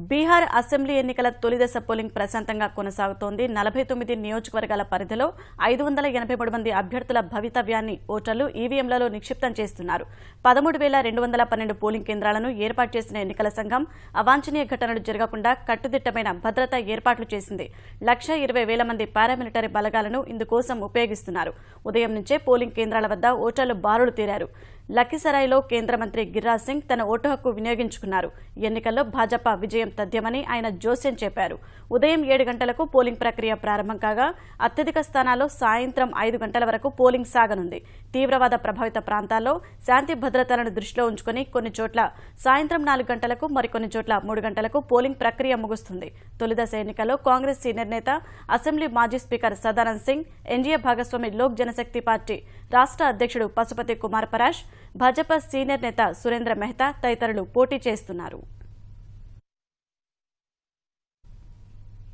Bihar assembly ఎన్నికల తొలిదశ polling ప్రశాంతంగా కొనసాగుతోంది. 49 నియోజకవర్గాల పరిధిలో 583 మంది అభ్యర్థుల భవితవ్యాన్ని ఓటర్లు ఈవీఎంలలో నిక్షిప్తం చేస్తున్నారు. 13,212 పోలింగ్ కేంద్రాలను ఏర్పాటు చేసిన ఎన్నికల సంఘం అవాంఛనీయ ఘటనలు జరగకుండా కట్టుదిట్టమైన భద్రతా ఏర్పాట్లు చేసింది. 1,20,000 మంది పారామిలిటరీ బలగాలను ఇందుకోసం ఉపయోగిస్తున్నారు. ఉదయం నుంచే పోలింగ్ కేంద్రాల వద్ద ఓటర్లు బారులు తీరారు. లఖీసరాయ్లో కేంద్ర మంత్రి గిరిరాజ్ సింగ్ తన ఓటు హక్కు వినియోగించుకున్నారు. ఎన్నికల్లో భాజపా విజయం తథ్యమని ఆయన జోస్యం చెప్పారు. ఉదయం 7 గంటలకు పోలింగ్ ప్రక్రియ ప్రారంభం కాగా అత్యధిక స్థానాల్లో సాయంత్రం 5 గంటల వరకు పోలింగ్ సాగనుంది. తీవ్రవాద ప్రభావిత ప్రాంతాల్లో శాంతి భద్రతలను దృష్టిలో ఉంచుకుని కొన్ని చోట్ల సాయంత్రం 4 గంటలకు మరికొన్ని చోట్ల 3 గంటలకు పోలింగ్ ప్రక్రియ ముగుస్తుంది. తొలిదశ ఎన్నికల్లో కాంగ్రెస్ సీనియర్ నేత అసెంబ్లీ మాజీ స్పీకర్ సదానంద్ సింగ్, ఎన్డీఏ భాగస్వామి లోక్ జనశక్తి పార్టీ రాష్ట్ర అధ్యక్షుడు పశుపతి కుమార్ పరాష్, భాజపా సీనియర్ నేత సురేంద్ర మెహతా తదితరులు పోటీ చేస్తున్నారు.